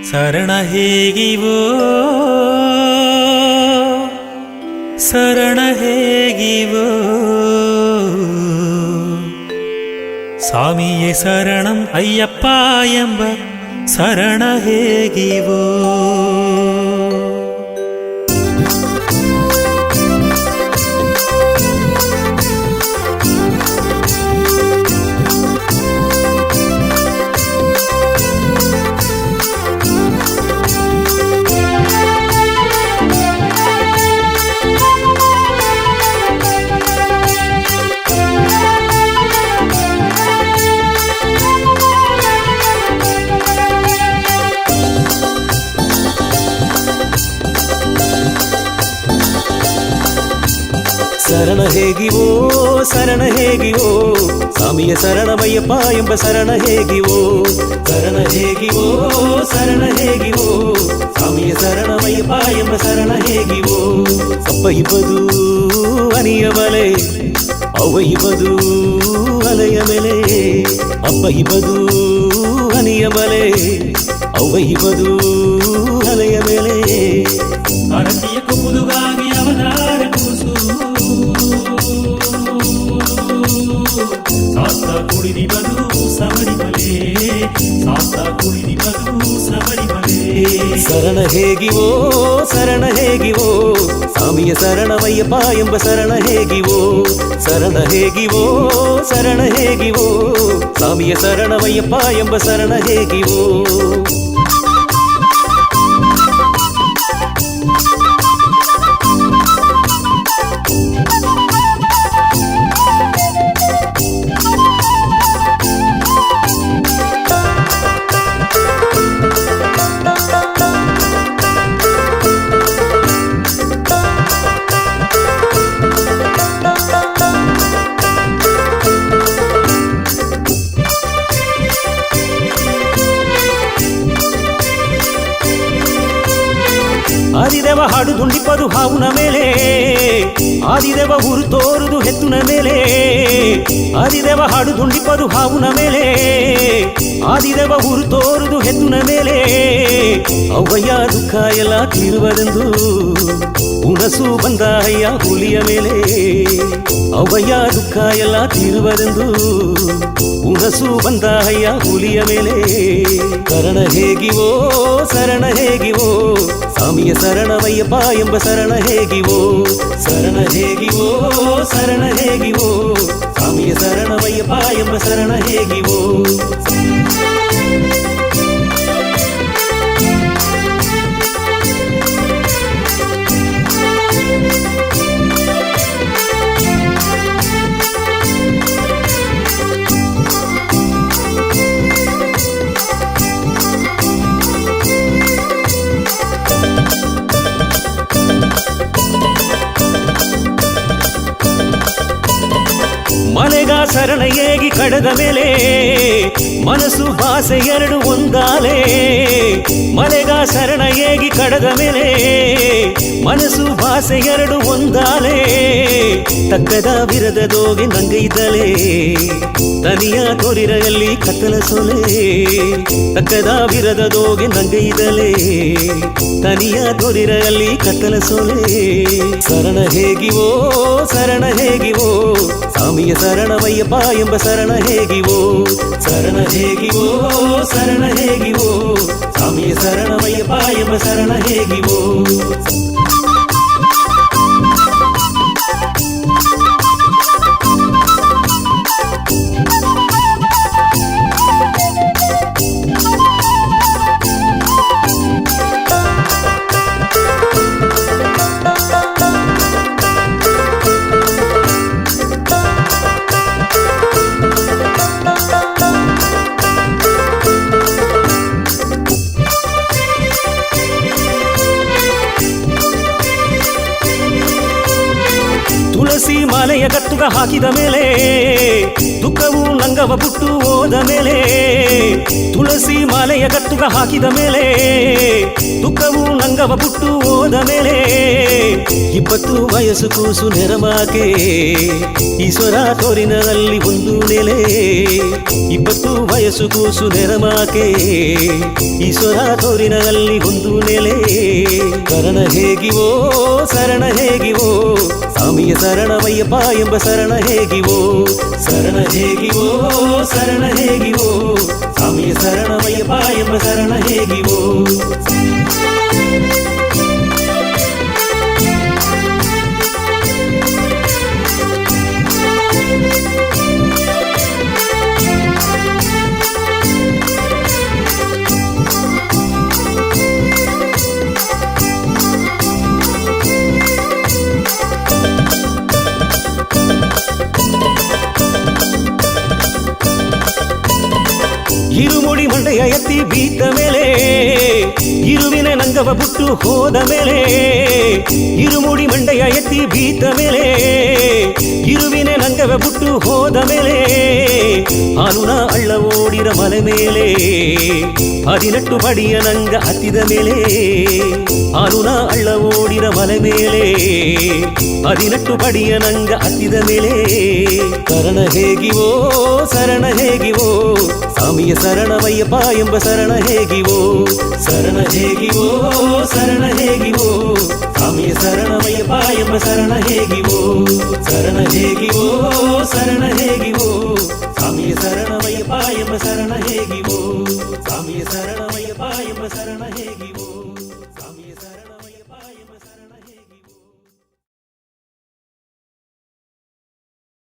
ಶರಣ ಹೇಗಿವೋ ಶರಣ ಹೇಗಿವೋ ಸ್ವಾಮಿಯೇ ಶರಣಂ ಅಯ್ಯಪ್ಪ ಎಂಬ ಶರಣ ಹೇಗಿವೋ ಶರಣ ಹೇಗಿವೋ ಶರಣ ಹೇಗಿವೋ ಸ್ವಾಮಿಯ ಶರಣಮಯ್ಯಪ್ಪ ಎಂಬ ಶರಣ ಹೇಗಿವೋ ಶರಣ ಹೇಗಿವೋ ಶರಣ ಹೇಗಿವೋ ಸ್ವಾಮಿಯ ಶರಣಮಯ್ಯಪ್ಪ ಎಂಬ ಶರಣ ಹೇಗಿವೋ ಅಪ್ಪ ಇಬ್ಬದು ಅನಿಯ ಮಲೆ ಅವ್ವ ಇಬ್ಬದು ಅಲೆಯ ಮೇಲೆ ಅಪ್ಪ ಇಬ್ಬದು ಅನಿಯ ಮಲೆ ಅವ್ವ ಇಬ್ಬದು ಅಲೆಯ ಮೇಲೆ ಭಾರತೀಯ ಕುಮುದುಗಾಗಿ ಅವತಾರ ಕೂಸು ಸಾಸ್ತ ಕುಡಿದಿಬದು ಶಬರಿಮಲೆ ಸಾಸ್ತ ಕುಡಿದಿಬದು ಶಬರಿಮಲೆ ಶರಣ ಹೇಗಿವೋ ಶರಣ ಹೇಗಿವೋ ಸ್ವಾಮಿಯ ಶರಣಮಯ್ಯಪ್ಪ ಎಂಬ ಶರಣ ಹೇಗಿವೋ ಶರಣ ಹೇಗಿವೋ ಶರಣ ಹೇಗಿವೋ ಸ್ವಾಮಿಯ ಶರಣಮಯ್ಯಪ್ಪ ಎಂಬ ಶರಣ ಹೇಗಿವೋ ಆದಿದೇವ ಹಾಡು ದುಂಡಿಪದು ಹಾವುನ ಮೇಲೆ ಆದಿದೇವ ಊರು ತೋರುದು ಹೆತ್ತುನ ಮೇಲೆ ಆದಿದೇವ ಹಾಡು ದುಂಡಿಪದು ಹಾವುನ ಮೇಲೆ ಆದಿದೇವ ಊರು ತೋರುದು ಹೆತ್ತುನ ಮೇಲೆ ಅವ್ವಯ್ಯ ದುಃಖ ಎಲ್ಲ ತೀರುವದೆಂದು ಉಣಸು ಬಂದ ಅಯ್ಯ ಹುಲಿಯ ಮೇಲೆ ಅವ್ವಯ್ಯ ದುಃಖ ಎಲ್ಲ ತೀರುವದೆಂದು ಉಣಸು ಬಂದ ಅಯ್ಯ ಹುಲಿಯ ಮೇಲೆ ಶರಣ ಹೇಗಿವೋ ಶರಣ ಹೇಗಿವೋ ಸ್ವಾಮಿಯ ಶರಣಮಯ್ಯಪ್ಪ ಎಂಬ ಶರಣ ಹೇಗಿವೋ ಶರಣ ಹೇಗಿವೋ ಶರಣ ಹೇಗಿವೋ ಸ್ವಾಮಿಯ ಶರಣಮಯ್ಯಪ್ಪ ಎಂಬ ಶರಣ ಹೇಗಿವೋ ಮನೆಗ ಶರಣ ಹೇಗಿ ಕಡದ ಮೇಲೆ ಮನಸ್ಸು ಭಾಷೆ ಎರಡು ಒಂದಾಲೆ ಮನೆಗ ಶರಣ ಹೇಗಿ ಕಡದ ಮೇಲೆ ಮನಸ್ಸು ಭಾಷೆ ಎರಡು ಒಂದಾಲೆ ತಕ್ಕದ ವಿರದದೋಗಿ ನಂಗೈದಲೆ ತನಿಯ ತೊರಿರಲ್ಲಿ ಕತ್ತಲ ಸೊಲೆ ತಕ್ಕದ ವಿರದದೋಗಿ ನಂಗೈದಲೆ ತನಿಯ ತೊರಿರಲ್ಲಿ ಕತ್ತಲ ಸೊಲೆ ಶರಣ ಹೇಗಿವೋ ಶರಣ ಹೇಗಿವೋ ಸ್ವಾಮಿಯ ಶರಣಮಯ್ಯಪ್ಪ ಎಂಬ ಶರಣ ಹೇಗಿವೋ ಶರಣ ಹೇಗಿವೋ ಶರಣ ಹೇಗಿವೋ ಸ್ವಾಮಿಯ ಶರಣಮಯ್ಯಪ್ಪ ಎಂಬ ಶರಣ ಹೇಗಿವೋ ತುಳಸಿ ಮಾಲೆಯ ಗತ್ತುಗ ಹಾಕಿದ ಮೇಲೆ ದುಃಖವು ನಂಗವ ಬಿಟ್ಟು ಹೋದ ಮೇಲೆ ತುಳಸಿ ಮಾಲೆಯ ಮಲೆಯ ಗತ್ತುಗ ಹಾಕಿದ ಮೇಲೆ ದುಃಖವು ನಂಗವ ಬಿಟ್ಟು ಹೋದ ಮೇಲೆ 20 ವಯಸ್ಸು ಕೂಸು ನೆರಮಾಕೆ ಈಶ್ವರ ತೋರಿನಲ್ಲಿ ಒಂದು ನೆಲೆ 20 ವಯಸ್ಸು ಕೂಸು ನೆರಮಾಕೆ ಈಶ್ವರ ತೋರಿನಲ್ಲಿ ಒಂದು ನೆಲೆ ಶರಣ ಹೇಗಿವೋ ಶರಣ ಹೇಗಿವೋ ಸ್ವಾಮಿಯ ಶರಣಮಯ್ಯಪ್ಪ ಎಂಬ ಶರಣ ಹೇಗಿವೋ ಶರಣ ಹೇಗಿವೋ ಶರಣ ಹೇಗಿವೋ ಸ್ವಾಮಿಯ ಶರಣಮಯ್ಯಪ್ಪ ಎಂಬ ಶರಣ ಹೇಗಿವೋ ಇರುಮುಡಿ ಮಂಡೆಯ ಎತ್ತಿ ಬೀತ ಮೇಲೆ ಇರುವಿನ ನಂಗವ ಬಿಟ್ಟು ಹೋದ ಮೇಲೆ ಇರುಮುಡಿ ಮಂಡೆಯ ಎತ್ತಿ ಬೀತ ಮೇಲೆ ಇರುವಿನ ನಂಗವ ಬಿಟ್ಟು ಹೋದ ಮೇಲೆ ಹಾಲುನ ಹಳ್ಳ ಓಡಿರ ಮಲೆ ಮೇಲೆ 18 ಬಡಿಯ ನಂಗ ಹತ್ತಿದ ಮೇಲೆ ಹಾಲುನ ಹಳ್ಳ ಓಡಿರ ಮಲೆ ಮೇಲೆ 18 ಬಡಿಯ ನಂಗ ಹತ್ತಿದ ಮೇಲೆ ಶರಣ ಹೇಗಿವೋ ಶರಣ ಹೇಗಿವೋ ಸ್ವಾಮಿಯ ಶರಣಮಯ್ಯಪ್ಪ ಎಂಬ ಶರಣ ಹೇಗಿವೋ ಶರಣ ಹೇಗಿವೋ ಶರಣ ಹೇಗಿವೋ ಸ್ವಾಮಿಯ ಶರಣಮಯ್ಯಪ್ಪ ಎಂಬ ಶರಣ ಹೇಗಿವೋ ಶರಣ ಹೇಗಿವೋ ಶರಣ ಹೇಗಿವೋ ಸ್ವಾಮಿಯ ಶರಣಮಯ್ಯಪ್ಪ ಎಂಬ ಶರಣ ಹೇಗಿವೋ ಸ್ವಾಮಿಯ ಶರಣಮಯ್ಯಪ್ಪ ಎಂಬ ಶರಣ ಹೇಗಿವೋ